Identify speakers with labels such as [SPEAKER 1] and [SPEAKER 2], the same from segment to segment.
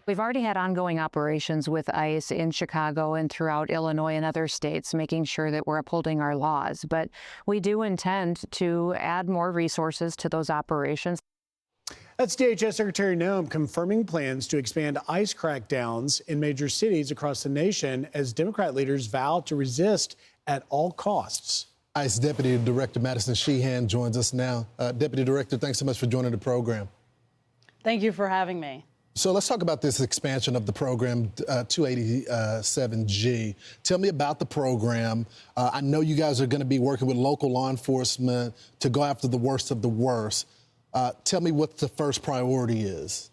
[SPEAKER 1] We've already had ongoing operations with ICE in Chicago and throughout Illinois and other states, making sure that we're upholding our laws. But we do intend to add more resources to those operations.
[SPEAKER 2] That's DHS Secretary Noem confirming plans to expand ICE crackdowns in major cities across the nation as Democrat leaders vow to resist at all costs.
[SPEAKER 3] ICE Deputy Director Madison Sheahan joins us now. Deputy Director, thanks so much for joining the program.
[SPEAKER 4] Thank you for having me.
[SPEAKER 3] So let's talk about this expansion of the program, 287G. Tell me about the program. I know you guys are going to be working with local law enforcement to go after the worst of the worst. Tell me what the first priority is.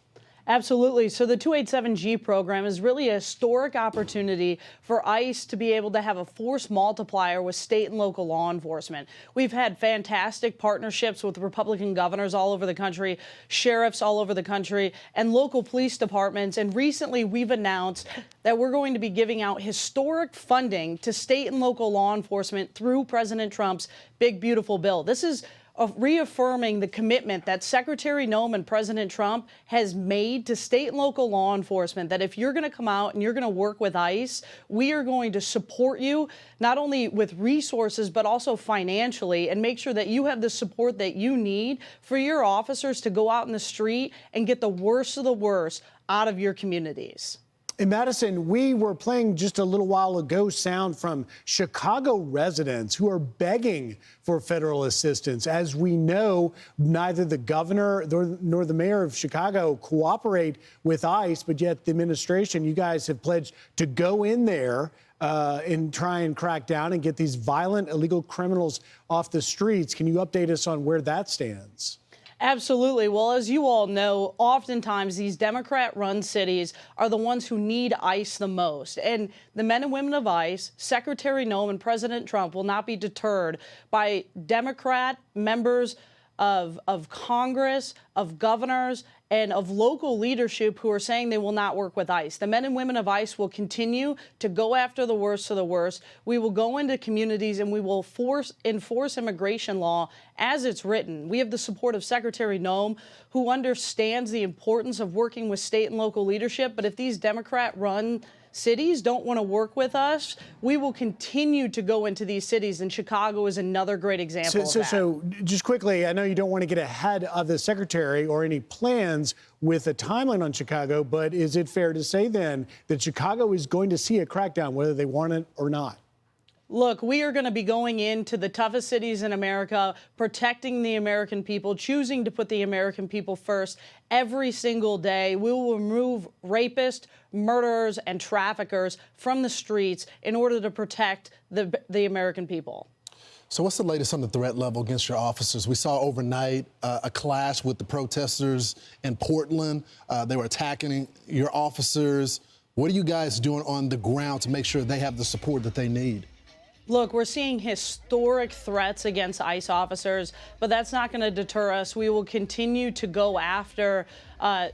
[SPEAKER 4] Absolutely. So the 287G program is really a historic opportunity for ICE to be able to have a force multiplier with state and local law enforcement. We've had fantastic partnerships with Republican governors all over the country, sheriffs all over the country, and local police departments. And recently we've announced that we're going to be giving out historic funding to state and local law enforcement through President Trump's big, beautiful bill. This is of reaffirming the commitment that Secretary Noem and President Trump has made to state and local law enforcement, that if you're going to come out and you're going to work with ICE, we are going to support you not only with resources, but also financially, and make sure that you have the support that you need for your officers to go out in the street and get the worst of the worst out of your communities.
[SPEAKER 2] In Madison, we were playing just a little while ago sound from Chicago residents who are begging for federal assistance. As we know, neither the governor nor the mayor of Chicago cooperate with ICE, but yet the administration, you guys have pledged to go in there and try and crack down and get these violent illegal criminals off the streets. Can you update us on where that stands?
[SPEAKER 4] Absolutely. Well, as you all know, oftentimes these Democrat-run cities are the ones who need ICE the most. And the men and women of ICE, Secretary Noem and President Trump will not be deterred by Democrat members of Congress, of governors, and of local leadership who are saying they will not work with ICE. The men and women of ICE will continue to go after the worst of the worst. We will go into communities and we will enforce immigration law as it's written. We have the support of Secretary Noem, who understands the importance of working with state and local leadership. But if these Democrat-run cities don't want to work with us, we will continue to go into these cities, and Chicago is another great example of that.
[SPEAKER 2] So just quickly, I know you don't want to get ahead of the secretary or any plans with a timeline on Chicago, but is it fair to say then that Chicago is going to see a crackdown, whether they want it or not?
[SPEAKER 4] Look, we are going to be going into the toughest cities in America, protecting the American people, choosing to put the American people first every single day. We will remove rapists, murderers, and traffickers from the streets in order to protect the American people.
[SPEAKER 3] So what's the latest on the threat level against your officers? We saw overnight a clash with the protesters in Portland. They were attacking your officers. What are you guys doing on the ground to make sure they have the support that they need?
[SPEAKER 4] Look, we're seeing historic threats against ICE officers, but that's not going to deter us. We will continue to go after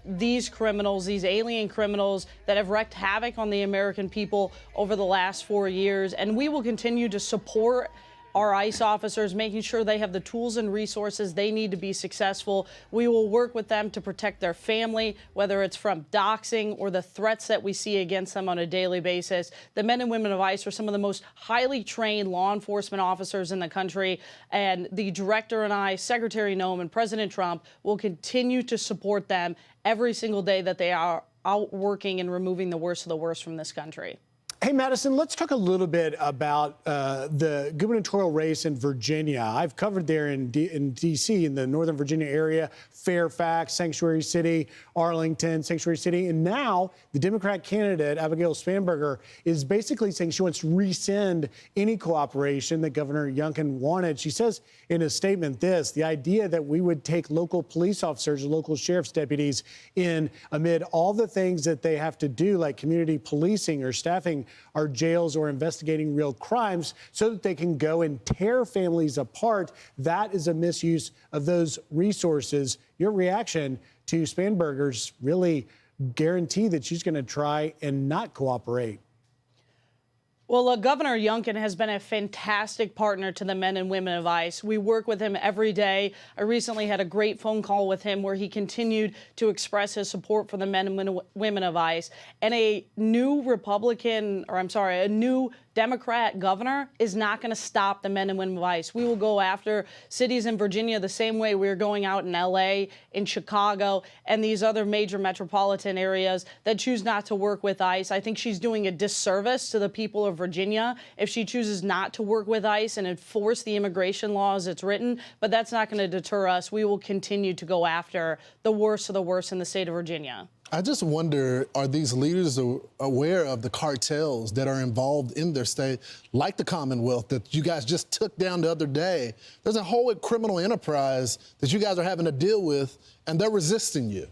[SPEAKER 4] these criminals, these alien criminals that have wreaked havoc on the American people over the last 4 years. And we will continue to support our ICE officers, making sure they have the tools and resources they need to be successful. We will work with them to protect their family, whether it's from doxing or the threats that we see against them on a daily basis. The men and women of ICE are some of the most highly trained law enforcement officers in the country, and the director and I, Secretary Noem and President Trump, will continue to support them every single day that they are out working and removing the worst of the worst from this country.
[SPEAKER 2] Hey, Madison, let's talk a little bit about the gubernatorial race in Virginia. I've covered there in D.C., in the Northern Virginia area, Fairfax, Sanctuary City, Arlington, Sanctuary City. And now the Democrat candidate, Abigail Spanberger, is basically saying she wants to rescind any cooperation that Governor Youngkin wanted. She says in a statement the idea that we would take local police officers, local sheriff's deputies in amid all the things that they have to do, like community policing or staffing our jails or investigating real crimes so that they can go and tear families apart. That is a misuse of those resources. Your reaction to Spanberger's really guarantee that she's going to try and not cooperate?
[SPEAKER 4] Well, Governor Youngkin has been a fantastic partner to the men and women of ICE. We work with him every day. I recently had a great phone call with him where he continued to express his support for the men and women of ICE. And a new a new Democrat governor is not going to stop the men and women of ICE. We will go after cities in Virginia the same way we're going out in LA, in Chicago, and these other major metropolitan areas that choose not to work with ICE. I think she's doing a disservice to the people of Virginia if she chooses not to work with ICE and enforce the immigration laws it's written, but that's not going to deter us. We will continue to go after the worst of the worst in the state of Virginia.
[SPEAKER 3] I just wonder, are these leaders aware of the cartels that are involved in their state, like the Commonwealth that you guys just took down the other day? There's a whole criminal enterprise that you guys are having to deal with, and they're resisting you.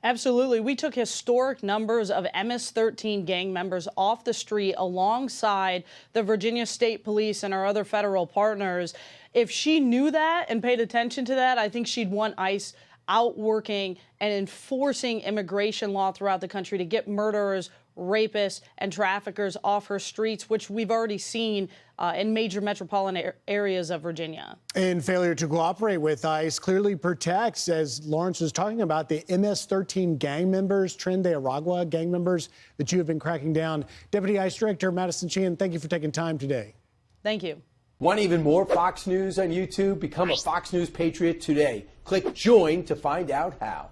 [SPEAKER 4] Absolutely. We took historic numbers of MS-13 gang members off the street alongside the Virginia State Police and our other federal partners. If she knew that and paid attention to that, I think she'd want ICE out working and enforcing immigration law throughout the country to get murderers, rapists, and traffickers off her streets, which we've already seen in major metropolitan areas of Virginia.
[SPEAKER 2] And failure to cooperate with ICE clearly protects, as Lawrence was talking about, the MS-13 gang members, Tren de Aragua gang members that you have been cracking down. Deputy ICE Director Madison Sheahan, thank you for taking time today.
[SPEAKER 4] Thank you.
[SPEAKER 5] Want even more Fox News on YouTube? Become a Fox News Patriot today. Click join to find out how.